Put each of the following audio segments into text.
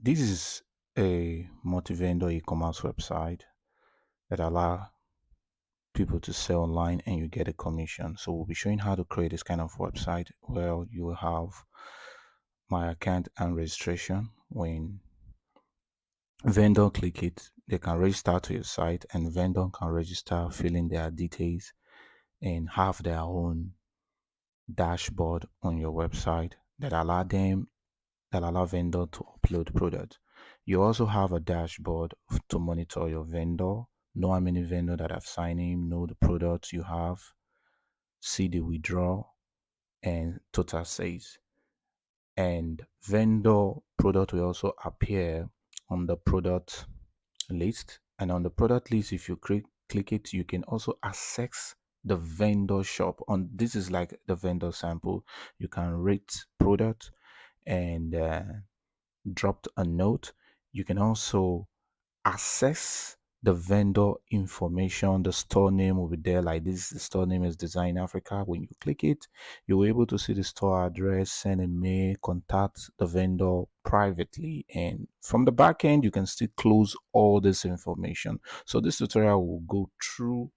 This is a multi-vendor e-commerce website that allow people to sell online and you get a commission. So we'll be showing how to create this kind of website where you will have my account and registration. When vendor click it, they can register to your site and vendor can register, fill in their details and have their own dashboard on your website that allow vendor to upload product. You also have a dashboard to monitor your vendor, know how many vendor that have signed in, know the products you have, see the withdrawal and total sales. And vendor product will also appear on the product list. And on the product list, if you click it, you can also access the vendor shop. On this is like the vendor sample. You can rate product and dropped a note. You can also access the vendor information. The store name will be there like this. The store name is Design Africa. When you click it, you'll be able to see the store address, send a mail, contact the vendor privately. And from the back end, you can still close all this information. So this tutorial will go through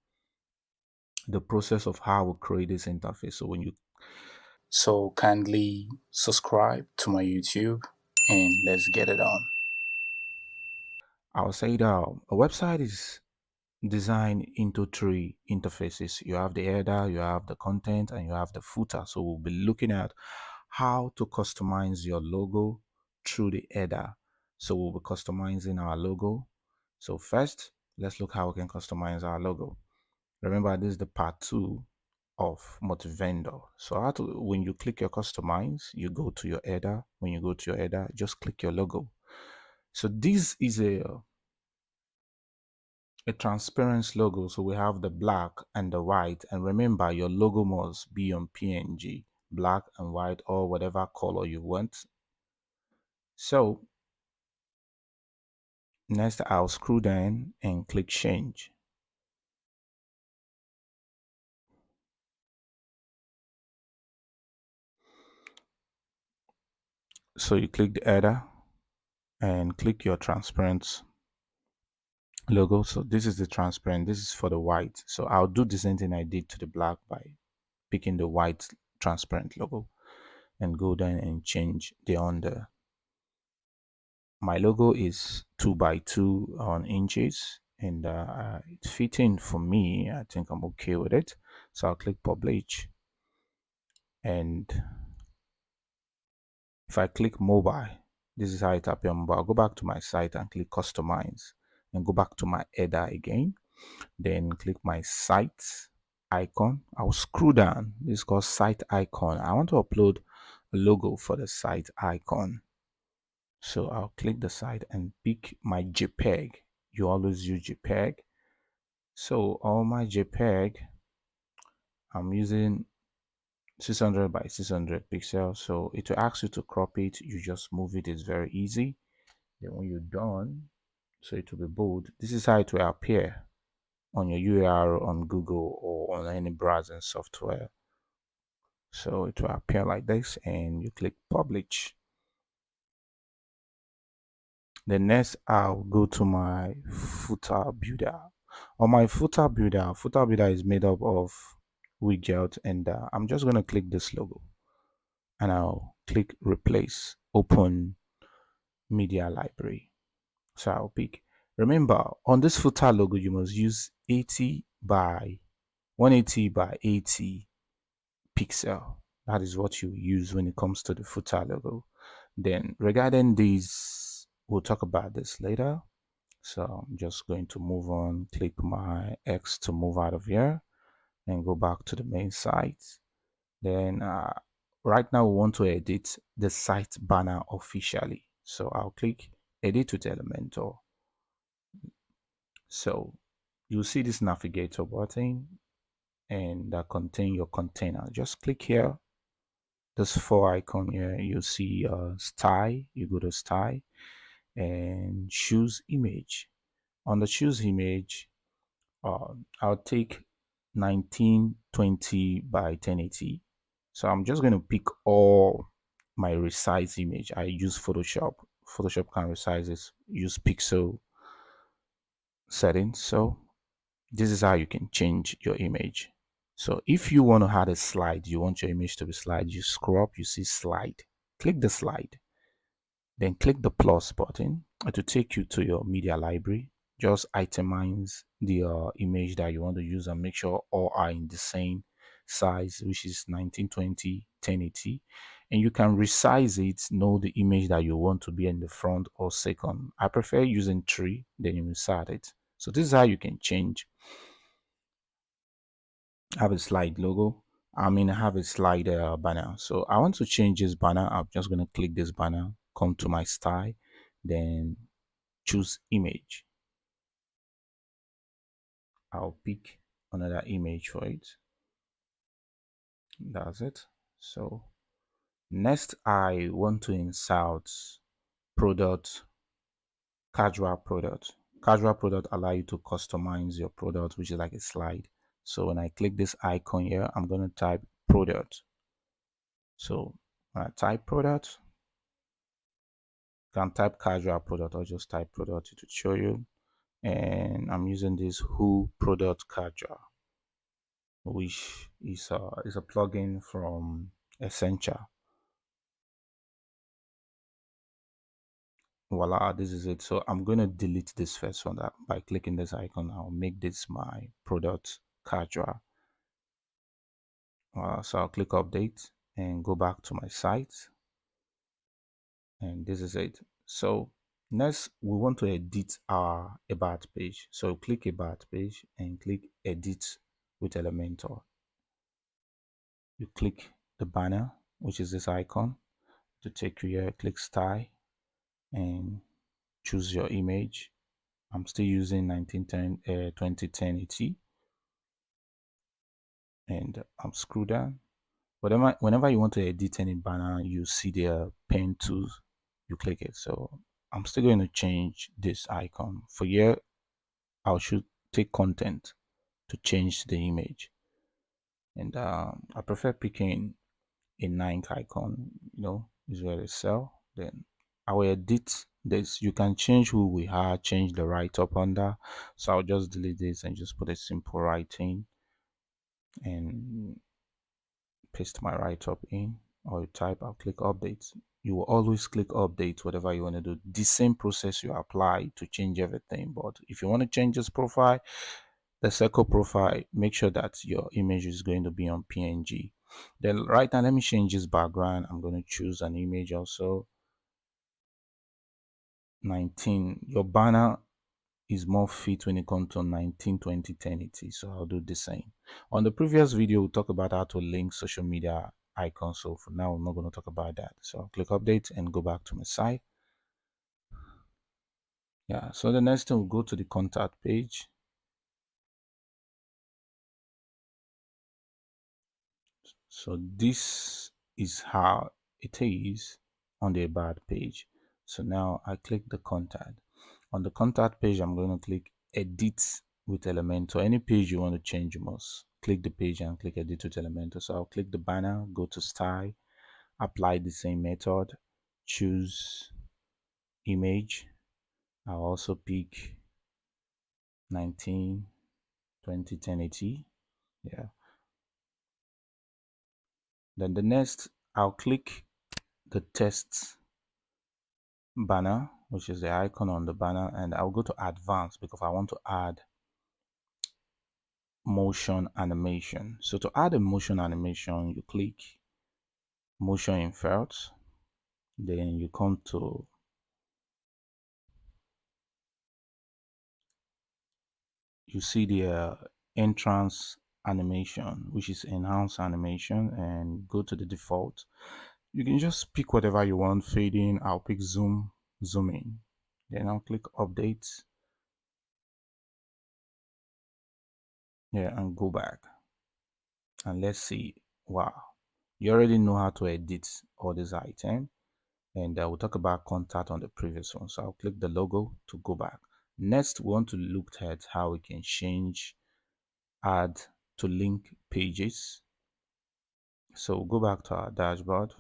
the process of how we create this interface. So kindly subscribe to my YouTube and let's get it on. I'll say that a website is designed into three interfaces. You have the header, you have the content, and you have the footer. So we'll be looking at how to customize your logo through the header. So we'll be customizing our logo. So first, let's look how we can customize our logo. Remember, this is the part two of multi-vendor. So when you click your customize, you go to your header. When you go to your header, just click your logo. So this is a transparent logo. So we have the black and the white. And remember, your logo must be on PNG, black and white, or whatever color you want. So next, I'll scroll down and click change. So you click the header and click your transparent logo. So this is the transparent, this is for the white. So I'll do the same thing I did to the black by picking the white transparent logo and go down and change the under. My logo is 2 by 2 on inches and it's fitting for me. I think I'm okay with it. So I'll click publish, and if I click mobile, this is how it appears on mobile. I'll go back to my site and click customize and go back to my header again, then click my site icon. I'll scroll down. This is called site icon. I want to upload a logo for the site icon. So I'll click the site and pick my JPEG. You always use JPEG. So all my JPEG, I'm using 600 by 600 pixels. So it will ask you to crop it. You just move it. It's very easy. Then when you're done, so it will be bold. This is how it will appear on your URL on Google or on any browsing software. So it will appear like this and you click publish. Then next I'll go to my footer builder. On my footer builder is made up of widget, and I'm just going to click this logo and I'll click replace open media library. So I'll pick, remember on this footer logo you must use 80 by 180 by 80 pixel. That is what you use when it comes to the footer logo. Then regarding these, we'll talk about this later. So I'm just going to move on, click my X to move out of here and go back to the main site. Then right now we want to edit the site banner officially. So I'll click edit with Elementor. So you'll see this navigator button and that contain your container. Just click here, this four icon here. You see style. You go to style and choose image. On the choose image, I'll take 1920 by 1080. So I'm just going to pick all my resize image. I use Photoshop Photoshop can resize it, use pixel settings. So this is how you can change your image. So if you want to add a slide, you want your image to be slide, you scroll up, you see slide, click the slide, then click the plus button to take you to your media library. Just itemize the image that you want to use and make sure all are in the same size, which is 1920 1080, and you can resize it, know the image that you want to be in the front or second. I prefer using 3, then you resize it. So this is how you can change. Have a slide logo. I have a slide banner. So I want to change this banner. I'm just going to click this banner, come to my style, then choose image. I'll pick another image for it. That's it. So next I want to insert product, casual product. Casual product allow you to customize your product, which is like a slide. So when I click this icon here, I'm going to type product. So when I type product, you can type casual product or just type product to show you. And I'm using this who product casual, which is a plugin from Essential. Voila, this is it. So I'm going to delete this first one. That by clicking this icon, I'll make this my product casual. So I'll click update and go back to my site, and this is it. So next we want to edit our about page. So click about page and click edit with Elementor. You click the banner, which is this icon, to take you here. Click style and choose your image. I'm still using 1910 2010 80, and I'm scroll down. Whenever you want to edit any banner, you see the pen tools, you click it. So I'm still going to change this icon. For here, I should take content to change the image, and I prefer picking a Nike icon. Is where they sell. Then I will edit this. You can change who we are, change the write up under. So I'll just delete this and just put a simple writing and paste my write up in, or you type. I'll click update. You will always click update whatever you want to do. The same process you apply to change everything. But if you want to change this profile, the circle profile, make sure that your image is going to be on PNG. Then right now, let me change this background. I'm going to choose an image also. 19. Your banner is more fit when it comes to 1920 1080, so I'll do the same. On the previous video we talked about how to link social media icons, so for now I'm not going to talk about that. So I'll click update and go back to my site. Yeah, so the next thing, we'll go to the contact page. So this is how it is on the about page. So now I click the contact. On the contact page, I'm going to click edit with Elementor. Any page you want to change, you must click the page and click edit with Elementor. So I'll click the banner, go to style, apply the same method, choose image. I'll also pick 1920 1080. Yeah. Then the next, I'll click the text banner, which is the icon on the banner, and I'll go to advanced because I want to add motion animation. So to add a motion animation, you click motion inserts, then you come to you see the entrance animation, which is enhance animation, and go to the default. You can just pick whatever you want. Fade in, I'll pick zoom in, then I'll click update, yeah, and go back, and let's see. Wow, you already know how to edit all these items, and we'll talk about contact on the previous one. So I'll click the logo to go back. Next, we want to look at how we can change add to link pages. So we'll go back to our dashboard.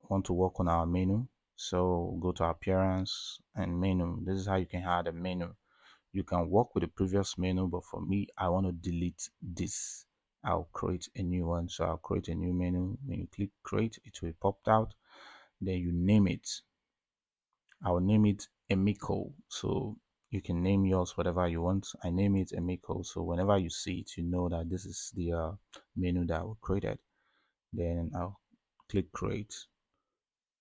We want to work on our menu. So go to appearance and menu. This is how you can add a menu. You can work with the previous menu, but for me, I want to delete this. I'll create a new one. So I'll create a new menu. When you click create, it will pop out. Then you name it. I'll name it Emiko. So you can name yours whatever you want. I name it Emiko. So whenever you see it, you know that this is the menu that we created. Then I'll click create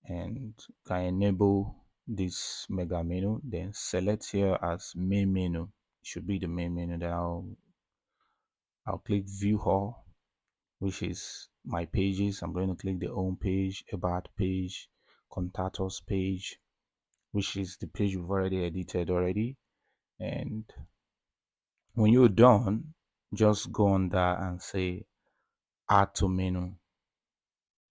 and can enable this mega menu. Then select here as main menu. It should be the main menu. Then I'll click view all, which is my pages. I'm going to click the home page, about page, contact us page, which is the page we've already edited already. And when you're done, just go on there and say add to menu.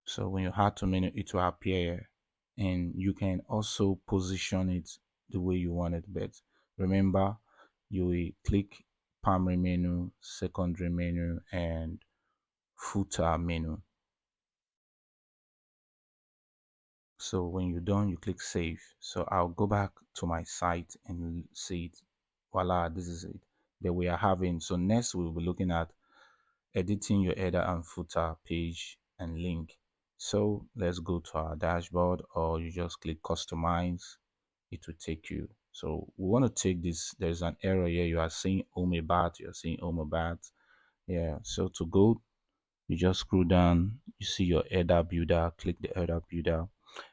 So when you add to menu, it will appear, and you can also position it the way you want it. But remember, you will click primary menu, secondary menu, and footer menu. So when you're done, you click save. So I'll go back to my site and see it. Voila, this is it that we are having. So next we'll be looking at editing your header and footer page and link. So let's go to our dashboard, or you just click customize. It will take you. So we want to take this. There's an error here. You are seeing home about. You're seeing home about. Yeah. So to go, you just scroll down. You see your header builder. Click the header builder.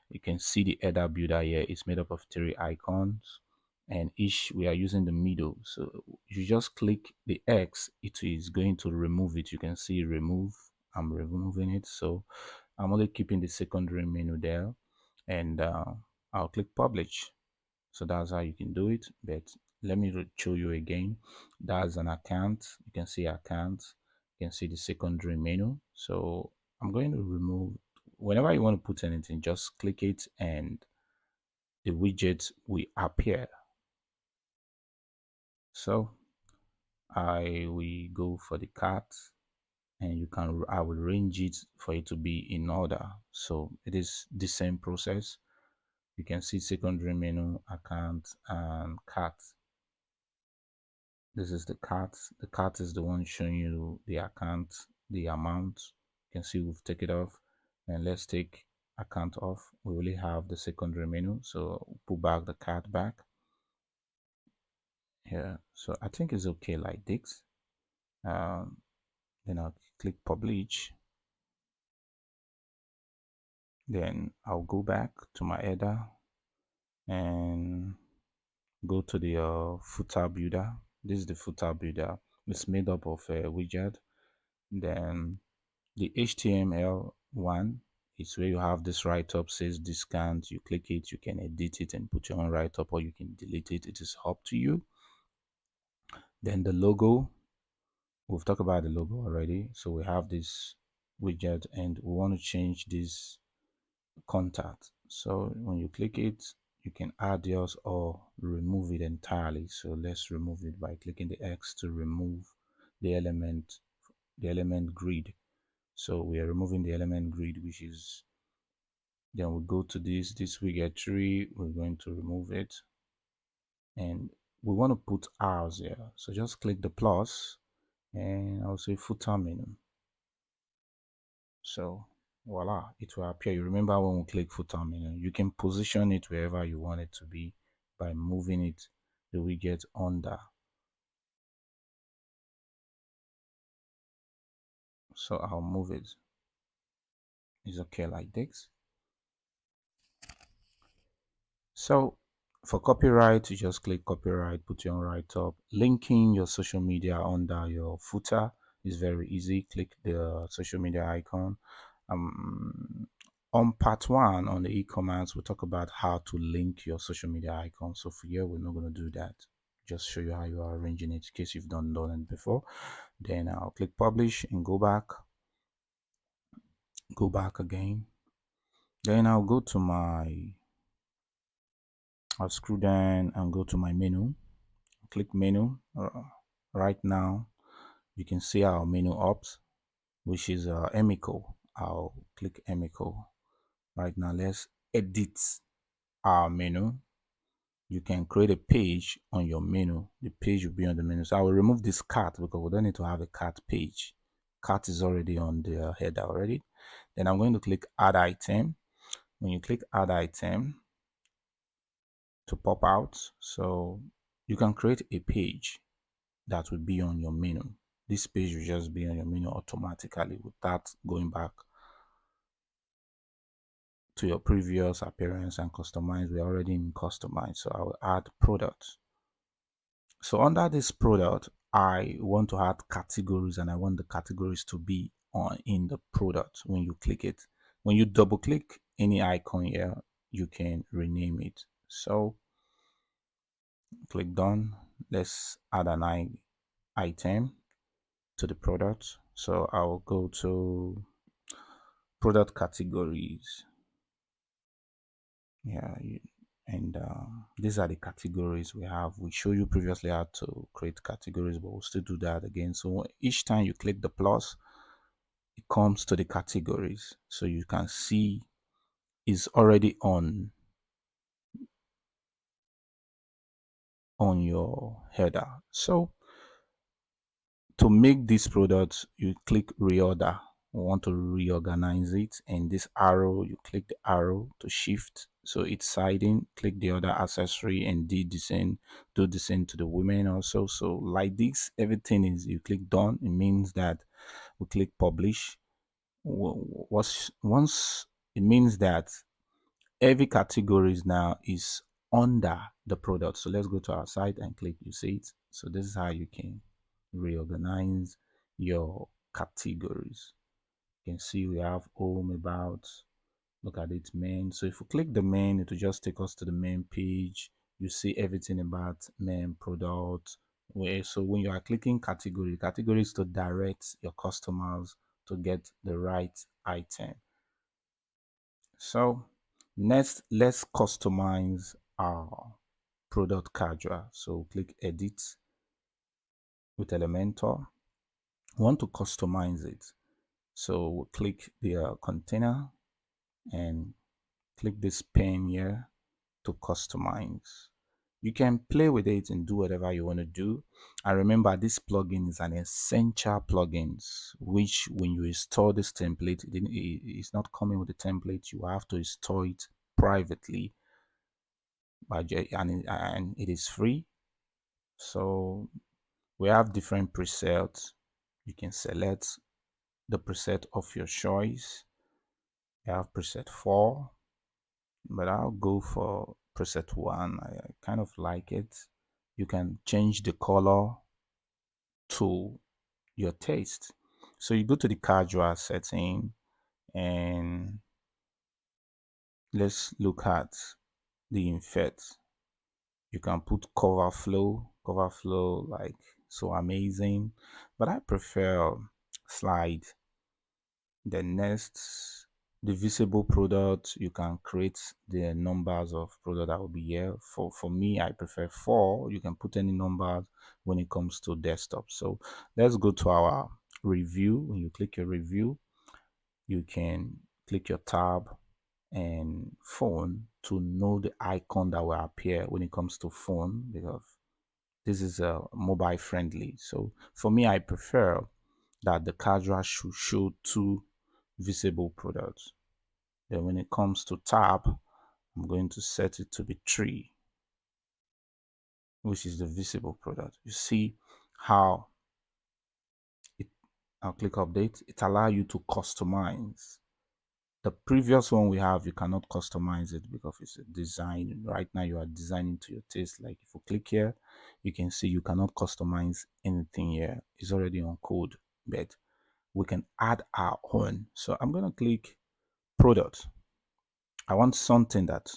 You can see the header builder here. It's made up of three icons, and each we are using the middle. So you just click the X, it is going to remove it. You can see remove. I'm removing it. So I'm only keeping the secondary menu there, and I'll click publish. So that's how you can do it. But let me show you again. That's an account. You can see account. You can see the secondary menu. So I'm going to remove. Whenever you want to put anything, just click it and the widget will appear. So I will go for the cart, and I will arrange it for it to be in order. So it is the same process. You can see secondary menu, account, and cart. This is the cart. The cart is the one showing you the account, the amount. You can see we've taken it off. And let's take account off. We only have the secondary menu. So put back the cart back. Yeah. So I think it's okay like this. Then I'll click publish. Then I'll go back to my header and go to the footer builder. This is the footer builder. It's made up of a widget. Then the HTML1 is where you have this write-up says discount. You click it, you can edit it and put your own write-up, or you can delete it. It is up to you. Then the logo, we've talked about the logo already. So we have this widget and we want to change this contact. So when you click it, you can add yours or remove it entirely. So let's remove it by clicking the X to remove the element grid. So we are removing the element grid, which is, then we go to this widget tree. We're going to remove it, and we want to put ours here. So just click the plus, and I'll say footer menu. So voila, it will appear. You remember when we click footer menu, you can position it wherever you want it to be by moving it the widget under. So I'll move it. It's okay like this. So for copyright, you just click copyright, put your own write up. Linking your social media under your footer is very easy. Click the social media icon. On part one on the e-commerce, we'll talk about how to link your social media icon. So for here, we're not going to do that. Just show you how you are arranging it in case you've done it before. Then I'll click publish and go back again. Then I'll scroll down and go to my menu. Click menu. Right now, you can see our menu ops, which is Emico. I'll click Emico. Right now, let's edit our menu. You can create a page on your menu. The page will be on the menu. So I will remove this cart because we don't need to have a cart page. Cart is already on the header already. Then I'm going to click add item. When you click add item to pop out, so you can create a page that will be on your menu. This page will just be on your menu automatically without going back to your previous appearance and customize. We're already in customize, so I will add product. So under this product, I want to add categories, and I want the categories to be on in the product. When you click it, when you double click any icon here, you can rename it. So click done. Let's add an item to the product. So I'll go to product categories. Yeah, and these are the categories we have. We showed you previously how to create categories, but we'll still do that again. So each time you click the plus, it comes to the categories, so you can see it's already on your header. So to make this product, you click reorder. We want to reorganize it, and this arrow, you click the arrow to shift so it's siding. Click the other accessory and do the same to the women also. So like this, everything is, you click done, it means that we click publish. Once it means that every category is now is under the product. So let's go to our site and click, you see it. So this is how you can reorganize your categories. You can see we have home, about, look at it, main. So if we click the main, it will just take us to the main page. You see everything about main product. Where, so when you are clicking categories to direct your customers to get the right item. So next, let's customize our product casual. So click edit with Elementor. We want to customize it. So we'll click the container and click this pen here to customize. You can play with it and do whatever you want to do. And remember, this plugin is an essential plugin, which when you install this template, it's not coming with the template. You have to install it privately and it is free. So we have different presets. You can select the preset of your choice. I have preset 4, but I'll go for preset 1. I kind of like it. You can change the color to your taste. So you go to the casual setting, and let's look at the inset. You can put cover flow like so amazing, but I prefer slide. The next, the visible product, you can create the numbers of product that will be here. For me, I prefer 4. You can put any numbers when it comes to desktop. So let's go to our review. When you click your review, you can click your tab and phone to know the icon that will appear when it comes to phone, because this is mobile friendly. So for me, I prefer that the casual should show 2 visible products. Then when it comes to tab, I'm going to set it to be 3, which is the visible product. You see how it, I'll click update. It allows you to customize. The previous one we have, you cannot customize it because it's a design. Right now you are designing to your taste. Like if you click here, you can see you cannot customize anything here. It's already on code, but we can add our own. So I'm going to click product. I want something that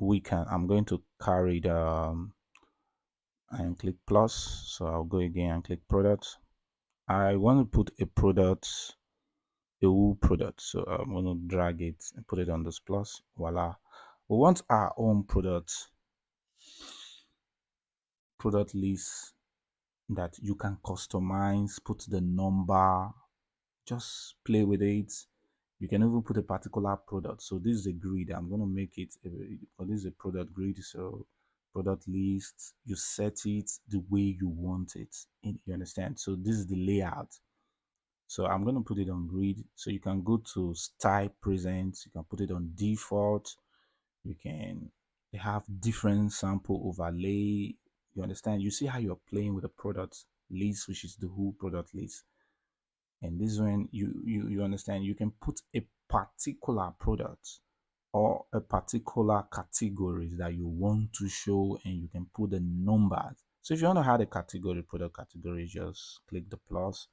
I'm going to carry the and click plus. So I'll go again and click product. I want to put a product, a wool product. So I'm going to drag it and put it on this plus. Voila. We want our own product list that you can customize, put the number, just play with it. You can even put a particular product. So this is a grid. I'm going to make it, because this is a product grid. So product list, you set it the way you want it. You understand? So this is the layout. So I'm going to put it on grid. So you can go to style present. You can put it on default. You can, they have different sample overlay. You understand? You see how you're playing with the product list, which is the whole product list. And this one, you understand, you can put a particular product or a particular categories that you want to show, and you can put the numbers. So if you want to add a category, product category, just click the plus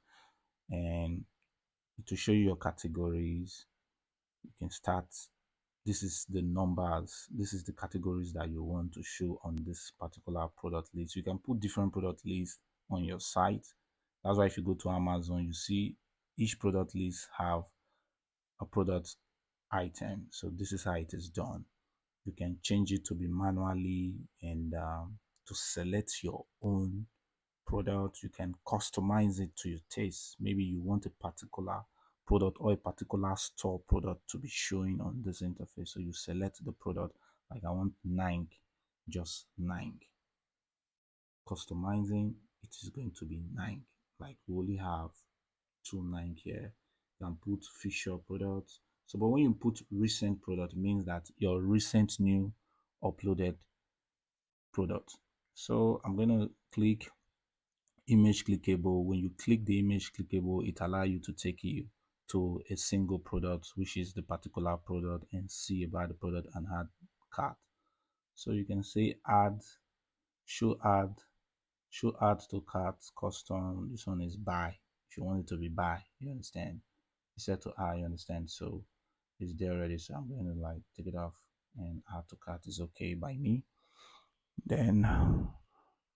and to show you your categories. You can start. This is the numbers. This is the categories that you want to show on this particular product list. You can put different product lists on your site. That's why if you go to Amazon, you see each product list have a product item. So this is how it is done. You can change it to be manually, and to select your own product. You can customize it to your taste. Maybe you want a particular product or a particular store product to be showing on this interface. So you select the product, like I want Nike, just Nike. Customizing, it is going to be Nike. Like we only have two Nike here. You can put feature products. So, but when you put recent product, it means that your recent new uploaded product. So I'm going to click image clickable. When you click the image clickable, it allows you to take you to a single product, which is the particular product, and see about the product and add cart. So you can say add, show add, show add to cart custom. This one is buy. If you want it to be buy, you understand. It's set to I, you understand. So it's there already. So I'm going to like take it off, and add to cart is okay by me. Then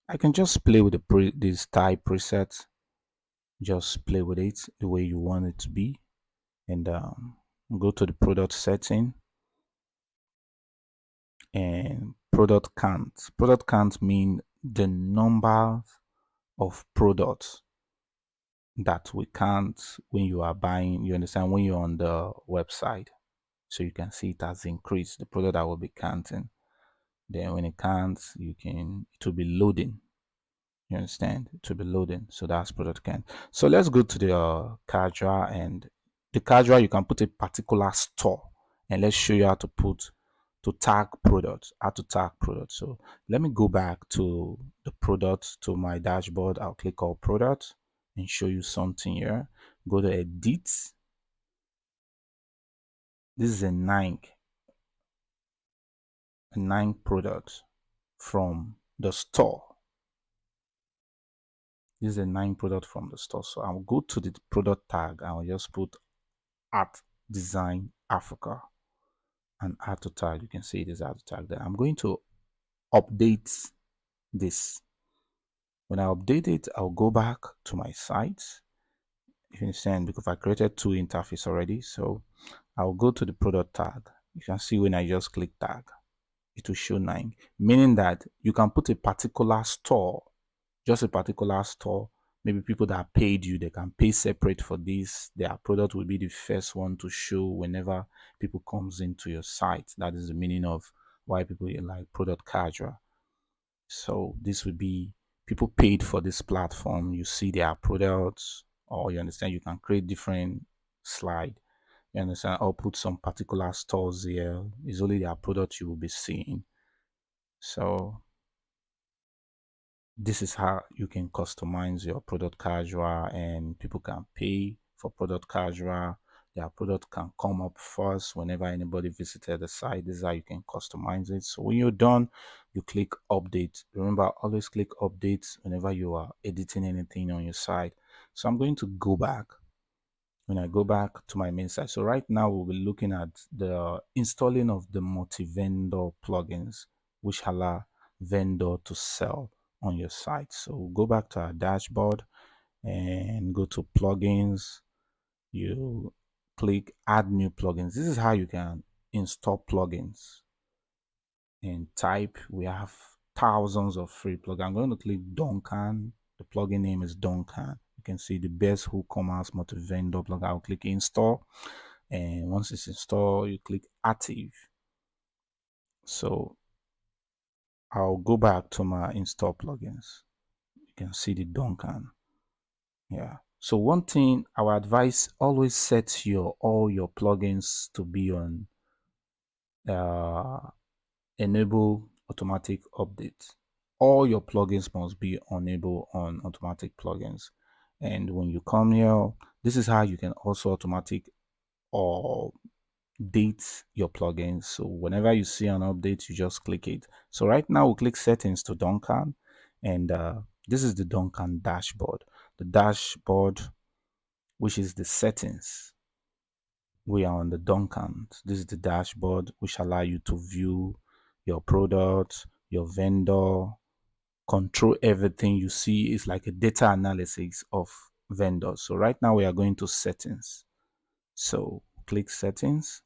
I can just play with this type preset. Just play with it the way you want it to be, and go to the product setting and product count. Product count mean the number of products that we count when you are buying. You understand, when you're on the website, so you can see it has increased the product that will be counting. Then when it counts, it will be loading. You understand? To be loading. So that's product count. So let's go to the casual, and the casual, you can put a particular store, and let's show you how to tag products, how to tag products. So let me go back to the product, to my dashboard. I'll click on products and show you something here. Go to edit. This is a Nike product from the store. This is a Nike product from the store. So I'll go to the product tag. I'll just put Art Design Africa and add to tag. You can see it is add to tag there. I'm going to update this. When I update it, I'll go back to my site. You understand, because I created two interface already. So I'll go to the product tag. You can see when I just click tag, it will show 9, meaning that you can put a particular store, just a particular store. Maybe people that paid you, they can pay separate for this. Their product will be the first one to show whenever people comes into your site. That is the meaning of why people like product casual. So this would be people paid for this platform. You see their products, or you understand, you can create different slide. You understand, or put some particular stores here. It's only their product you will be seeing. So this is how you can customize your product casual, and people can pay for product casual. Their product can come up first whenever anybody visited the site. This is how you can customize it. So when you're done, you click update. Remember, always click update whenever you are editing anything on your site. So I'm going to go back. When I go back to my main site, so right now we'll be looking at the installing of the multi-vendor plugins which allow vendor to sell on your site. So we'll go back to our dashboard and go to plugins. You click add new plugins. This is how you can install plugins, and type. We have thousands of free plugins. I'm going to click Duncan. The plugin name is Duncan. You can see the best WooCommerce multi-vendor plugin. I'll click install, And once it's installed, you click active. So I'll go back to my install plugins. You can see the Duncan. Yeah. So one thing I would advise, always set your all your plugins to be on uh, enable automatic updates. All your plugins must be enabled on automatic plugins. And when you come here, this is how you can also automatic or date your plugins. So whenever you see an update, you just click it. So right now we'll click settings to Duncan, and this is the Duncan dashboard. The dashboard, which is the settings. We are on the Duncan. This is the dashboard which allow you to view your product, your vendor, control everything you see. Is like a data analysis of vendors. So right now we are going to settings. So click settings.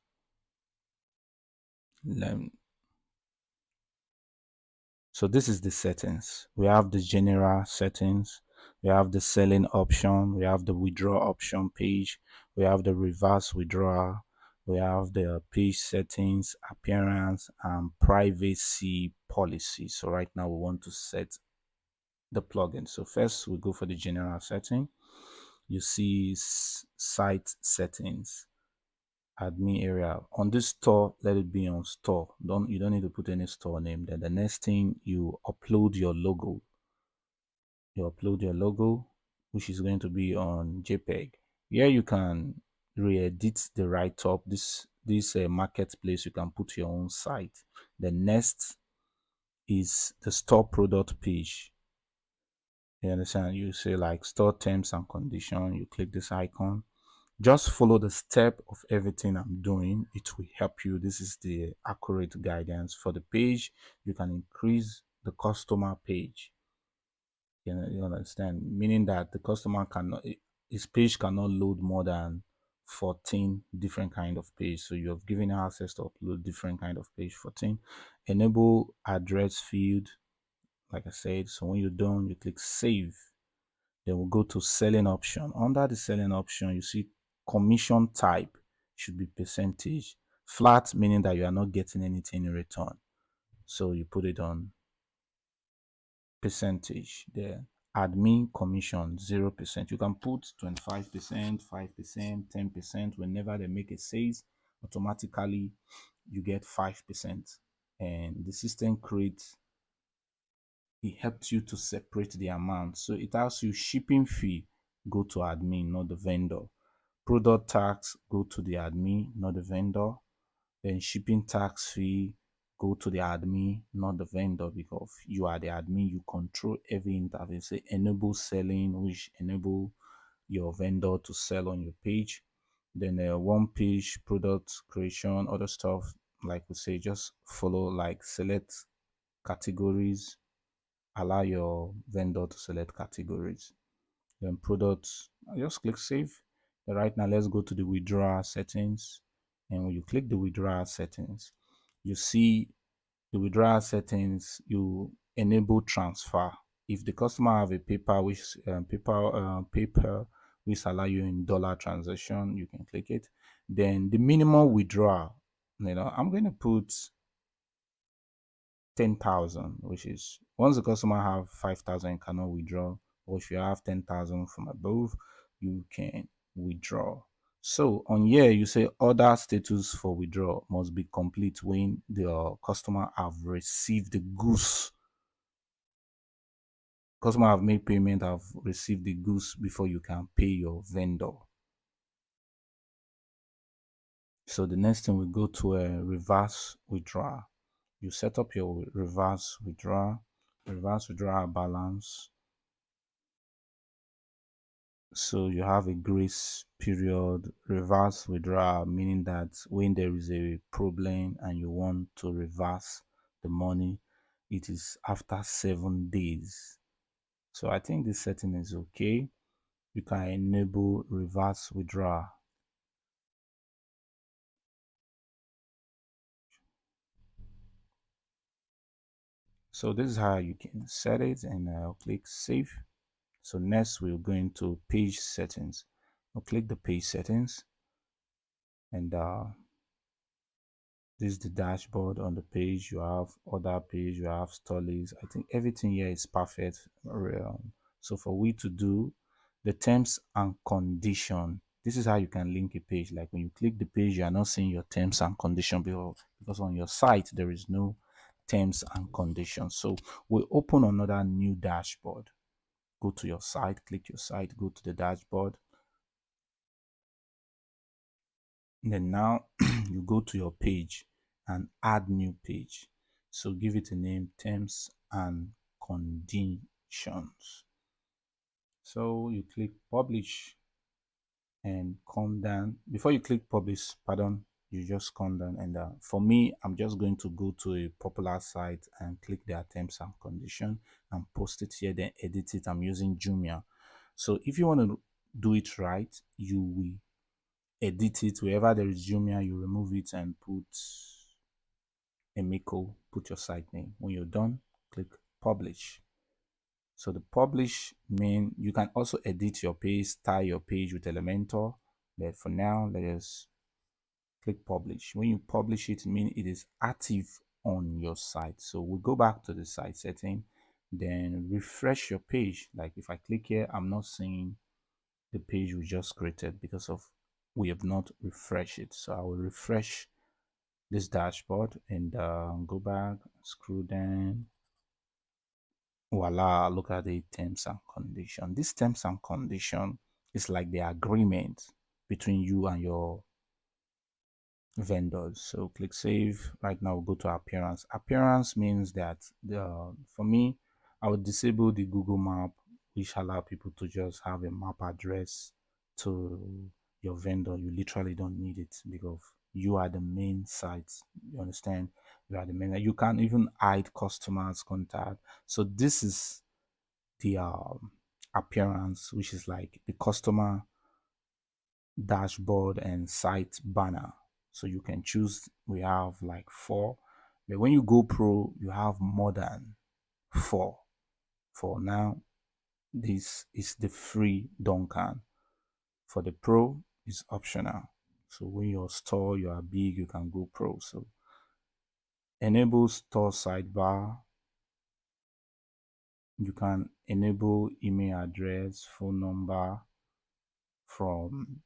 Let So this is the settings. We have the general settings. We have the selling option. We have the withdraw option page. We have the reverse withdrawal. We have the page settings, appearance, and privacy policy. So right now we want to set the plugin. So first we go for the general setting. You see site settings, admin area. On this store, let it be on store. You don't need to put any store name. Then the next thing, you upload your logo. Which is going to be on JPEG. Here you can re-edit the write-up. This marketplace, you can put your own site. The next is the store product page. You understand? You say like store terms and condition. You click this icon. Just follow the step of everything I'm doing. It will help you. This is the accurate guidance for the page. You can increase the customer page. You understand? Meaning that the customer cannot, his page cannot load more than 14 different kind of page. So you have given access to upload different kind of page. 14. Enable address field. Like I said, so when you're done, you click save. Then we'll go to selling option. Under the selling option, you see commission type should be percentage. Flat, meaning that you are not getting anything in return. So you put it on percentage there. Admin commission 0%. You can put 25%, 5%, 10%. Whenever they make a sales, automatically you get 5%. And the system creates, it helps you to separate the amount. So it asks you shipping fee, go to admin, not the vendor. Product tax, go to the admin, not the vendor. Then shipping tax fee, go to the admin, not the vendor, because you are the admin. You control every interface. Say enable selling, which enable your vendor to sell on your page. Then one page product creation, other stuff, like we say, just follow, like select categories, allow your vendor to select categories. Then products, I just click save. Then right now, let's go to the withdrawal settings. And when you click the withdrawal settings, you see the withdrawal settings, you enable transfer. If the customer have a paper which allow you in dollar transaction, you can click it. Then the minimum withdrawal, I'm going to put 10,000, which is once the customer have 5,000, you cannot withdraw. Or if you have 10,000 from above, you can withdraw. So on here, you say order status for withdrawal must be complete when the customer have received the goods. Customer have made payment, have received the goods before you can pay your vendor. So the next thing, we go to a reverse withdrawal. You set up your reverse withdrawal balance. So you have a grace period. Reverse withdrawal, meaning that when there is a problem and you want to reverse the money, it is after 7 days. So I think this setting is okay. You can enable reverse withdrawal. So this is how you can set it, and I'll click save. So next we'll go into page settings. I'll click the page settings. And this is the dashboard. On the page you have other page, you have stories. I think everything here is perfect. So for we to do the terms and condition, this is how you can link a page. Like when you click the page, you are not seeing your terms and condition because on your site there is no terms and conditions. So we open another new dashboard. Go to your site, click your site, go to the dashboard. And then now you go to your page and add new page. So give it a name, terms and conditions. So you click publish and come down. Before you click publish, pardon, you just come down. And for me, I'm just going to go to a popular site and click their terms and condition and post it here, then edit it. I'm using Jumia. So if you want to do it right, you will edit it wherever there is Jumia, you remove it and put Emiko, put your site name. When you're done, click publish. So the publish mean you can also edit your page, style your page with Elementor. But for now, let's click publish. When you publish it, mean it is active on your site. So we'll go back to the site setting, then refresh your page. Like if I click here, I'm not seeing the page we just created because of we have not refreshed it. So I will refresh this dashboard and go back, scroll down. Voila, look at the terms and condition. This terms and condition is like the agreement between you and your vendors. So click save. Right now we'll go to appearance. Appearance means that for me, I would disable the Google map, which allow people to just have a map address to your vendor. You literally don't need it because you are the main site. You understand? You are the main. You can even hide customers contact. So this is the appearance, which is like the customer dashboard and site banner. So you can choose, we have like four, but when you go pro, you have more than four. For now, this is the free Duncan. For the pro, it's optional. So when your store, you are big, you can go pro. So enable store sidebar. You can enable email address, phone number from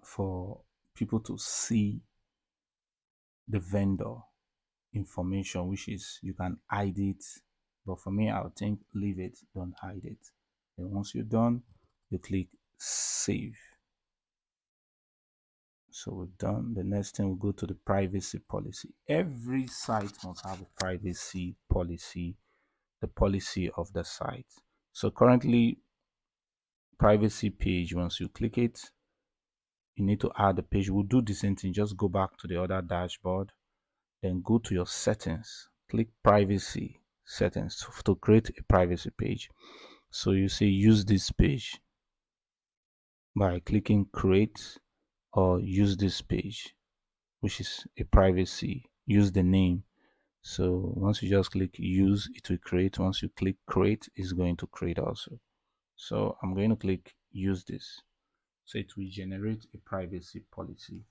for people to see the vendor information, which is you can hide it. But for me, I'll think leave it, don't hide it. And once you're done, you click save. So we're done. The next thing, we'll go to the privacy policy. Every site must have a privacy policy, the policy of the site. So currently, privacy page, once you click it, you need to add the page. We'll do the same thing. Just go back to the other dashboard, then go to your settings, click privacy settings to create a privacy page. So you say use this page by clicking create, or use this page, which is a privacy, use the name. So once you just click use, it will create. Once you click create, it's going to create also. So I'm going to click use this. So it will generate a privacy policy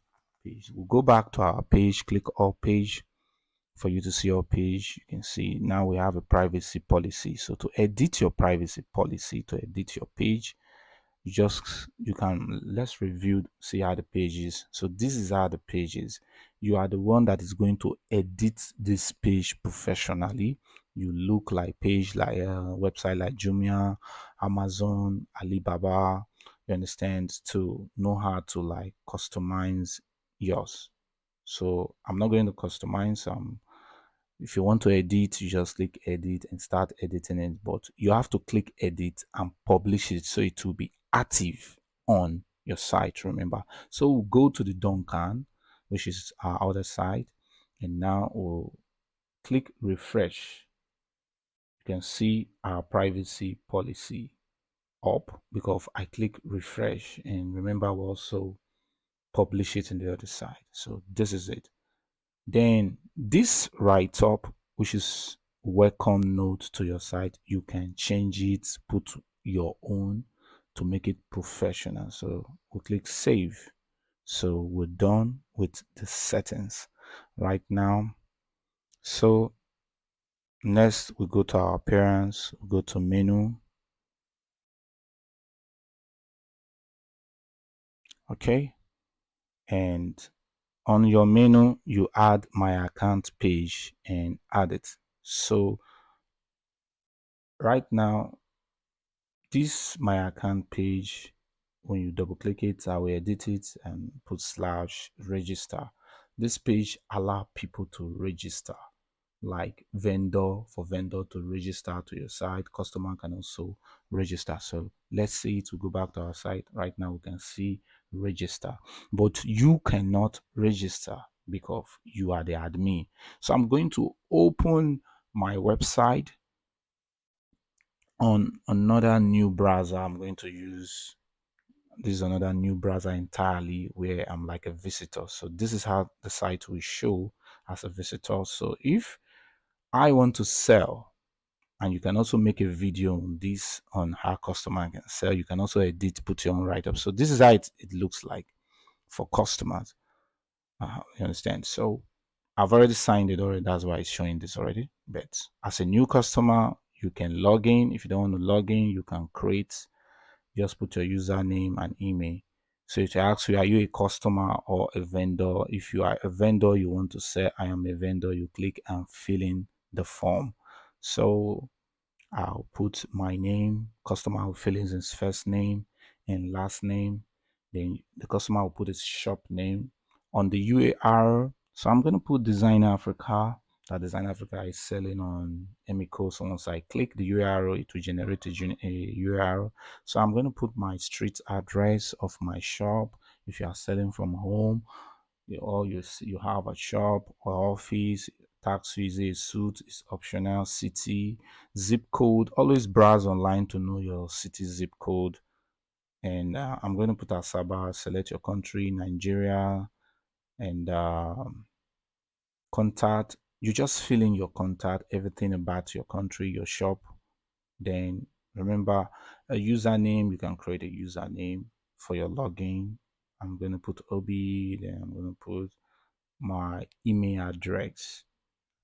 page. We'll go back to our page, click all page. For you to see our page, you can see now we have a privacy policy. So to edit your privacy policy, to edit your page, you can, let's review, see how the page is. So this is how the page is. You are the one that is going to edit this page professionally. You look like page like a website like Jumia, Amazon, Alibaba, you understand, to know how to like customize yours. So I'm not going to customize. If you want to edit, you just click edit and start editing it. But you have to click edit and publish it so it will be active on your site. Remember. So we'll go to the Duncan, which is our other site, and now we'll click refresh. You can see our privacy policy up because I click refresh, and remember we also publish it in the other side. So this is it. Then this write up, which is welcome note to your site, you can change it, put your own to make it professional. So we click save. So we're done with the settings right now. So next we go to our appearance, we go to menu. Okay. And on your menu, you add my account page and add it. So right now, this my account page, when you double click it, I will edit it and put slash register. This page allow people to register, like vendor to register to your site. Customer can also register. So let's see to go back to our site. Right now we can see register, but you cannot register because you are the admin. So I'm going to open my website on another new browser. I'm going to use this is another new browser entirely where I'm like a visitor. So this is how the site will show as a visitor. So if I want to sell, and you can also make a video on this on how customer can sell. You can also edit, put your own write-up. So this is how it looks like for customers. You understand? So I've already signed it already. That's why it's showing this already. But as a new customer, you can log in. If you don't want to log in, you can create, just put your username and email. So it asks you, are you a customer or a vendor? If you are a vendor, you want to say, I am a vendor, you click and fill in the form. So I'll put my name, customer will fill in his first name and last name. Then the customer will put his shop name on the UAR. So I'm going to put Design Africa. That Design Africa is selling on Emiko. So once I click the URL, it will generate a URL. So I'm going to put my street address of my shop. If you are selling from home, or you have a shop or office, tax visa, suit is optional, city, zip code. Always browse online to know your city zip code. And I'm going to put Asaba, select your country, Nigeria, and contact. You just fill in your contact, everything about your country, your shop. Then remember a username, you can create a username for your login. I'm going to put OB, then I'm going to put my email address.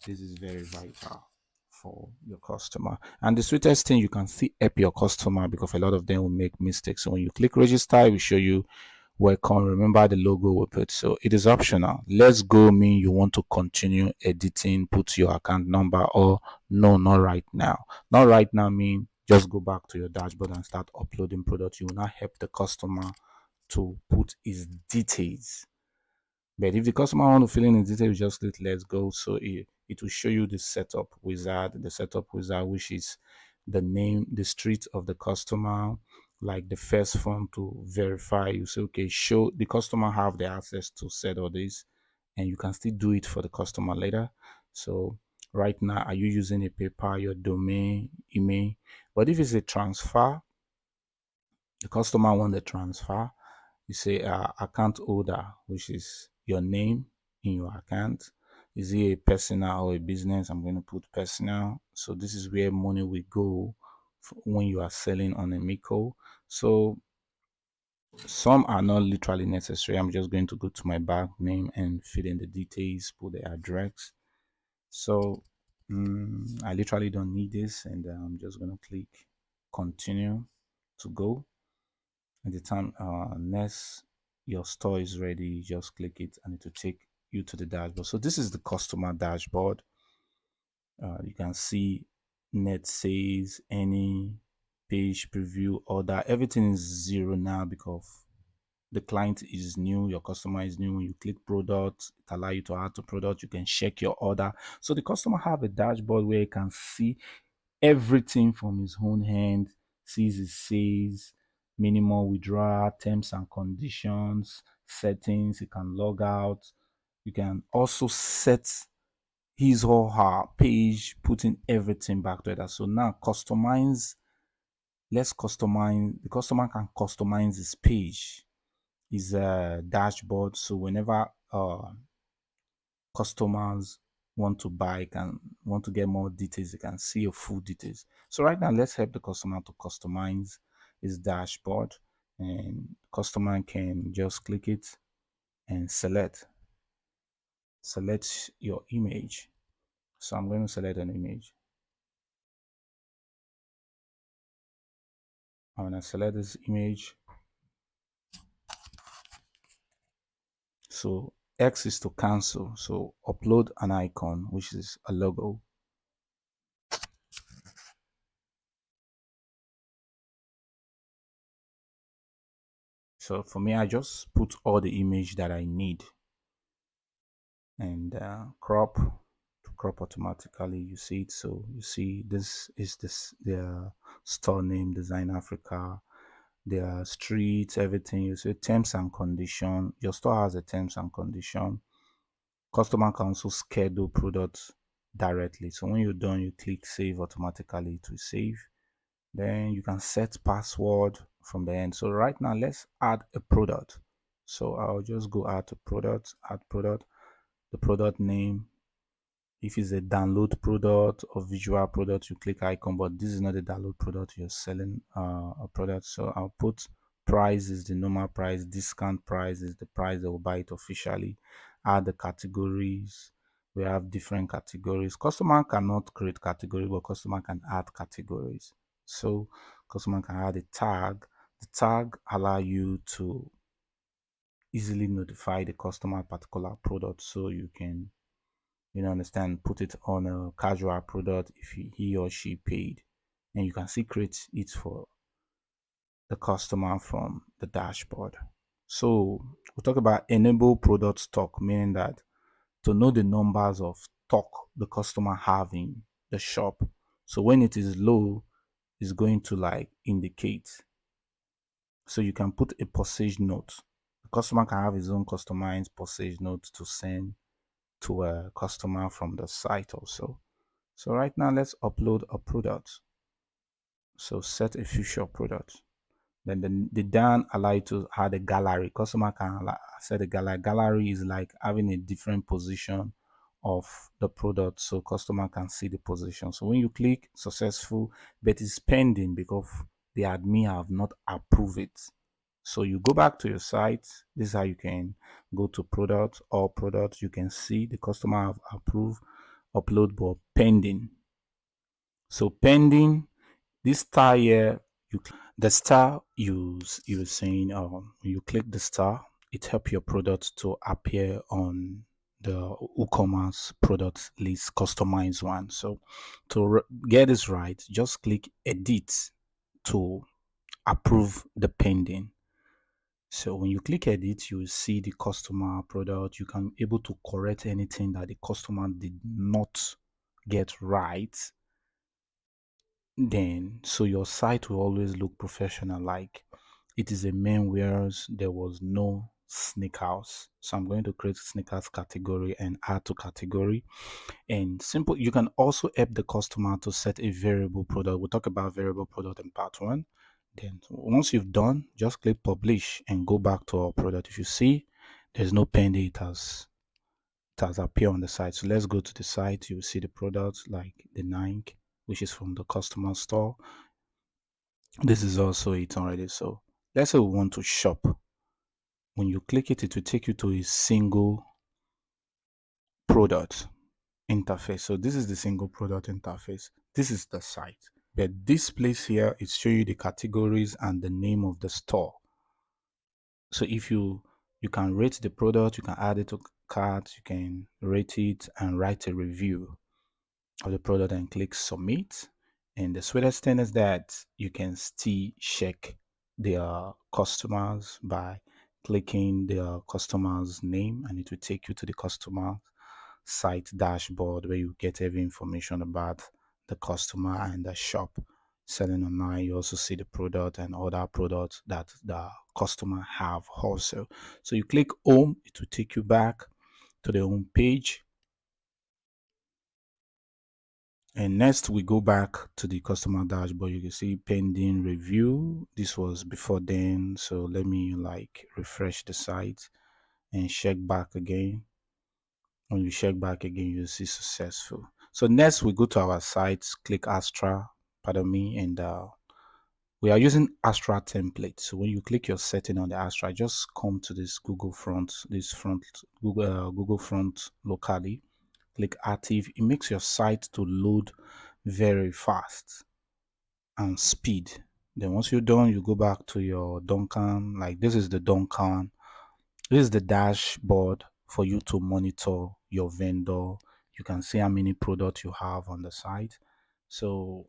This is very vital for your customer. And the sweetest thing, you can see help your customer because a lot of them will make mistakes. So when you click register, it will show you welcome. Remember the logo we put. So it is optional. Let's go mean you want to continue editing, put your account number, or no, not right now. Not right now mean just go back to your dashboard and start uploading products. You will not help the customer to put his details. But if the customer want to fill in the details, just click let's go. So it will show you the setup wizard, which is the name, the street of the customer, like the first form to verify. You say, okay, show the customer have the access to set all this, and you can still do it for the customer later. So right now, are you using a paper, your domain, email? But if it's a transfer, the customer want the transfer, you say account holder, which is your name in your account. Is it a personal or a business? I'm going to put personal. So this is where money will go when you are selling on a Miko. So some are not literally necessary. I'm just going to go to my bank name and fill in the details, put the address. So I literally don't need this, and I'm just going to click continue to go. At the time next your store is ready, you just click it and it will take you to the dashboard. So this is the customer dashboard. You can see net sales, any page preview, order, everything is zero now because the client is new, your customer is new. When you click product, it allows you to add to product, you can check your order. So the customer have a dashboard where he can see everything from his own hand, sees his sales, minimum withdrawal, terms and conditions, settings. You can log out. You can also set his or her page, putting everything back to that. So now customize, let's customize, the customer can customize his page, his dashboard. So whenever customers want to buy, can want to get more details, they can see your full details. So right now let's help the customer to customize his dashboard, and customer can just click it and select your image. So I'm going to select an image. I'm going to select this image. So X is to cancel. So upload an icon, which is a logo. So for me, I just put all the image that I need and crop to crop automatically. You see it. So you see this is this the store name, Design Africa, their streets, everything. You see terms and condition. Your store has a terms and condition. Customer can also schedule products directly. So when you're done, you click save automatically to save. Then you can set password from the end. So right now, let's add a product. So I'll just go add a product, add product, the product name. If it's a download product or visual product, you click icon, but this is not a download product, you're selling a product. So I'll put price is the normal price, discount price is the price that will buy it officially. Add the categories. We have different categories. Customer cannot create category, but customer can add categories. So customer can add a tag. The tag allow you to easily notify the customer particular product, so you can, understand, put it on a casual product if he or she paid, and you can see create it for the customer from the dashboard. So we'll talk about enable product stock, meaning that to know the numbers of stock the customer have in the shop. So when it is low, it's going to like indicate. So you can put a postage note. The customer can have his own customized postage note to send to a customer from the site also. So right now, let's upload a product. So set a future product. Then the down allow you to add a gallery. Customer can set a gallery. Gallery is like having a different position of the product, so customer can see the position. So when you click successful, but it's pending because the admin have not approved it. So you go back to your site. This is how you can go to product or products. You can see the customer have approved upload but pending. So pending, this star here, the star you were saying, you click the star, it help your product to appear on the WooCommerce product list, customized one. So to get this right, just click edit to approve the pending. So when you click edit, you will see the customer product. You can able to correct anything that the customer did not get right. Then so your site will always look professional, like it is a men wears, there was no sneakers. So I'm going to create sneakers category and add to category. And simple, you can also help the customer to set a variable product. We'll talk about variable product in part one. Then once you've done, just click publish and go back to our product. If you see there's no pending, it has appeared on the site. So let's go to the site. You will see the product like the Nike, which is from the customer store. This is also it already. So let's say we want to shop. When you click it, it will take you to a single product interface. So this is the single product interface. This is the site. But this place here is showing you the categories and the name of the store. So if you can rate the product, you can add it to cart, you can rate it and write a review of the product and click submit. And the sweetest thing is that you can still check their customers by clicking their customer's name, and it will take you to the customer site dashboard where you get every information about the customer and the shop selling online. You also see the product and other products that the customer have also. So you click home, it will take you back to the home page. And next we go back to the customer dashboard. You can see pending review. This was before then. So let me like refresh the site and check back again. When you check back again, you see successful. So next we go to our site, click Astra, pardon me, and We are using Astra template. So when you click your setting on the Astra, just come to this Google front, Google front locally. Click active. It makes your site to load very fast and speed. Then once you're done, you go back to your Duncan. Like this is the Duncan. This is the dashboard for you to monitor your vendor. You can see how many products you have on the site. So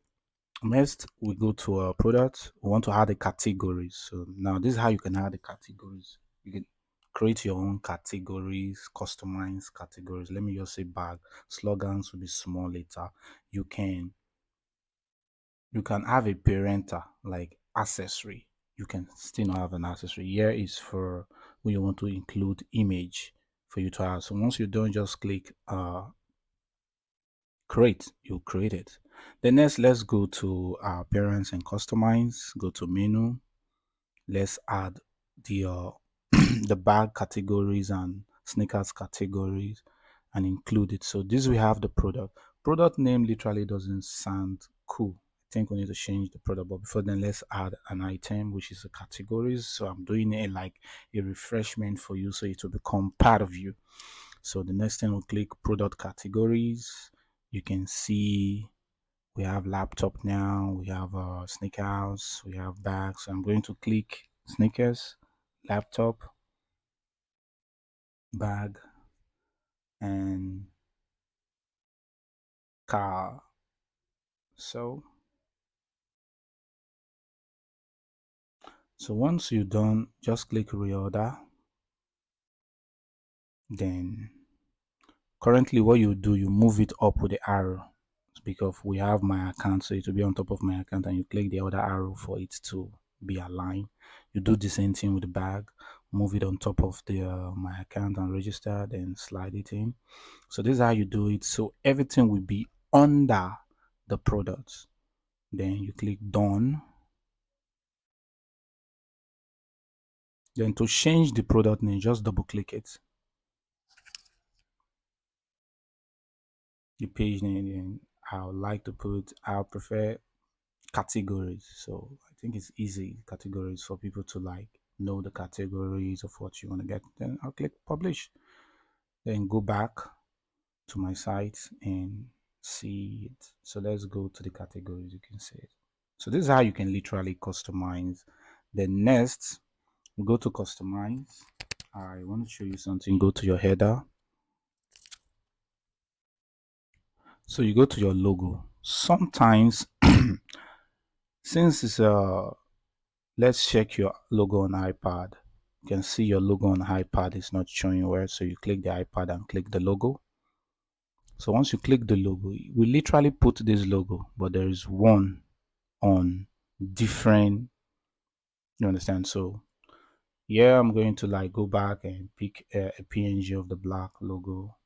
next, we go to our product. We want to add the categories. So now this is how you can add the categories. You can create your own categories, customize categories. Let me just say bag. Slogans will be small later. You can you can have a parental like accessory. You can still not have an accessory. Here is for when you want to include image for you to have. So once you're done, just click create. You create it. Then next, let's go to our parents and customize. Go to menu. Let's add the the bag categories and sneakers categories and include it. So this we have the product. Product name literally doesn't sound cool. I think we need to change the product, but before then let's add an item which is the categories. So I'm doing it like a refreshment for you so it will become part of you. So the next thing we'll click product categories. You can see we have laptop now, we have sneakers, we have bags. So I'm going to click sneakers, laptop, bag, and car. So once you're done, just click reorder. Then currently what you do, you move it up with the arrow because we have my account, so it will be on top of my account, and you click the other arrow for it to be aligned. You do the same thing with the bag, move it on top of the my account and register, then slide it in. So this is how you do it. So everything will be under the products. Then you click done. Then to change the product name, just double click it. The page name, and I would like to put, I prefer categories. So I think it's easy categories for people to like know the categories of what you want to get. Then I'll click publish. Then go back to my site and see it. So let's go to the categories. You can see it. So this is how you can literally customize. Then next, we go to customize. I want to show you something. Go to your header. So you go to your logo. Sometimes, since it's let's check your logo on iPad. You can see your logo on iPad is not showing well. So you click the iPad and click the logo. So once you click the logo, we literally put this logo, but there is one on different, you understand? So yeah, I'm going to like go back and pick a PNG of the black logo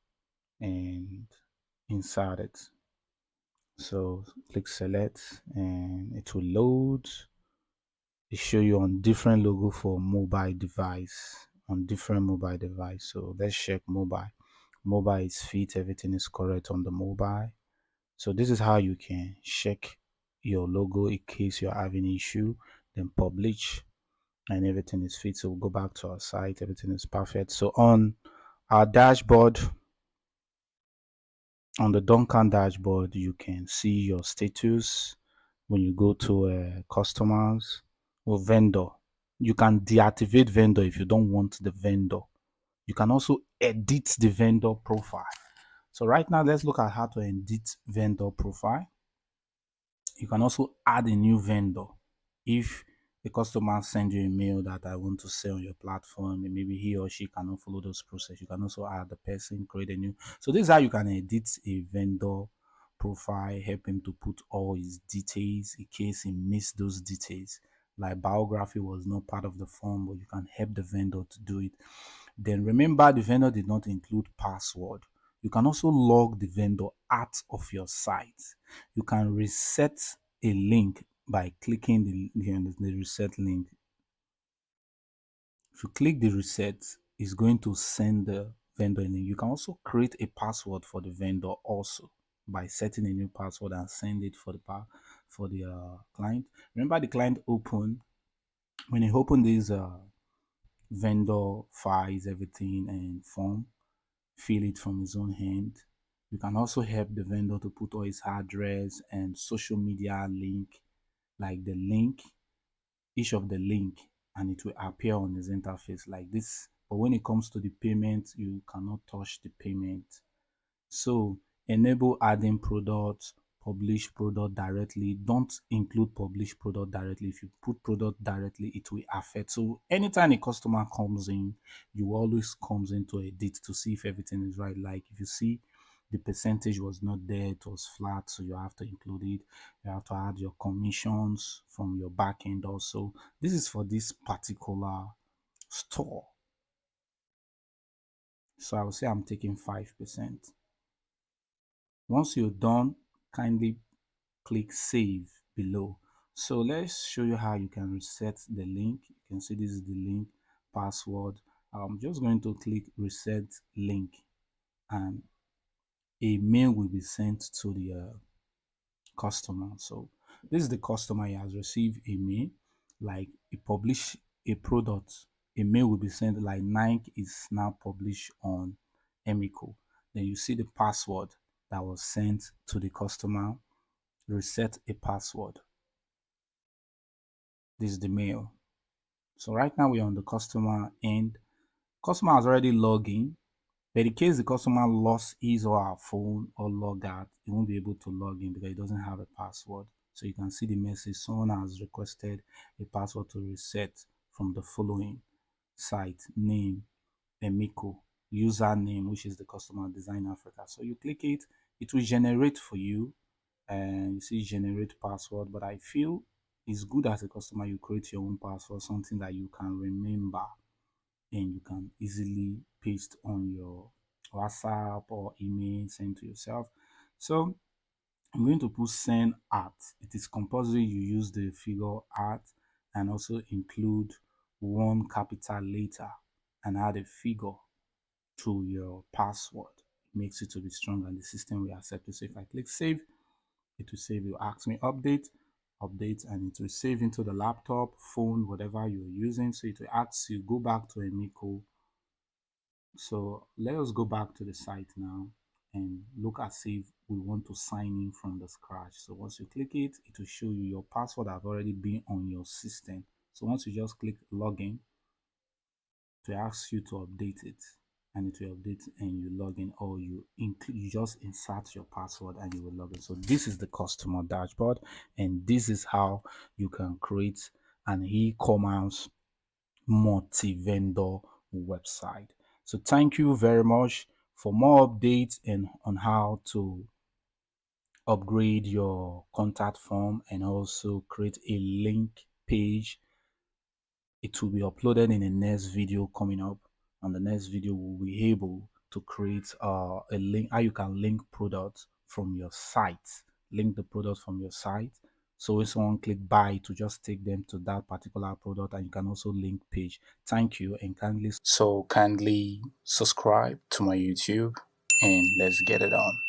and insert it. So click select and it will load. It show you on different logo for mobile device, on different mobile device. So let's check mobile. Mobile is fit, everything is correct on the mobile. So this is how you can check your logo in case you're having issue. Then publish and everything is fit. So we'll go back to our site, everything is perfect. So on our dashboard, on the Duncan dashboard, you can see your status. When you go to customers or vendor, you can deactivate vendor if you don't want the vendor. You can also edit the vendor profile. So right now, let's look at how to edit vendor profile. You can also add a new vendor. If a customer send you a mail that I want to sell on your platform, and maybe he or she cannot follow those process, you can also add the person, create a new. So this is how you can edit a vendor profile, help him to put all his details in case he missed those details. Like biography was not part of the form, but you can help the vendor to do it. Then remember, the vendor did not include password. You can also log the vendor out of your site. You can reset a link by clicking the reset link. If you click the reset, it's going to send the vendor a link. You can also create a password for the vendor also. by setting a new password and send it for the client. Remember, the client open when he open this vendor files everything and form, fill it from his own hand. You can also help the vendor to put all his address and social media link, like the link, each of the link, and it will appear on his interface like this. But when it comes to the payment, you cannot touch the payment. So enable adding products, publish product directly. Don't include publish product directly. If you put product directly, it will affect. So anytime a customer comes in, you always comes in to edit to see if everything is right. Like if you see the percentage was not there, it was flat, so you have to include it. You have to add your commissions from your back end also. This is for this particular store. So I will say I'm taking 5%. Once you're done, kindly click save below. So let's show you how you can reset the link. You can see this is the link, password. I'm just going to click reset link, and a mail will be sent to the customer. So this is the customer. He has received a mail, like he publish a product. A mail will be sent like Nike is now published on Emico. Then you see the password that was sent to the customer. Reset a password. This is the mail. So right now we're on the customer end. Customer has already logged in. But in case the customer lost his or her phone or log out, he won't be able to log in because he doesn't have a password. So you can see the message, someone has requested a password to reset from the following site, name, Emiko, username, which is the customer design Africa. So you click it, it will generate for you, and you see generate password. But I feel it's good as a customer you create your own password, something that you can remember and you can easily paste on your WhatsApp or email, send to yourself. So I'm going to put send at. It is compulsory you use the figure at and also include one capital letter and add a figure to your password. It makes it to be strong and the system will accept it. So if I click save, it will save. You ask me update, and it will save into the laptop, phone, whatever you're using. So it will ask you go back to Emiko. So let us go back to the site now and look as if we want to sign in from the scratch. So once you click it, it will show you your password have already been on your system. So once you just click login, to ask you to update it, and it will update and you log in, or you just insert your password and you will log in. So this is the customer dashboard, and this is how you can create an e-commerce multi-vendor website. So thank you very much. For more updates and on how to upgrade your contact form and also create a link page, it will be uploaded in the next video coming up. On the next video, we'll be able to create a link, how you can link products from your site, link the product from your site. So when someone click buy, to just take them to that particular product, and you can also link page. Thank you, and kindly subscribe to my YouTube, and let's get it on.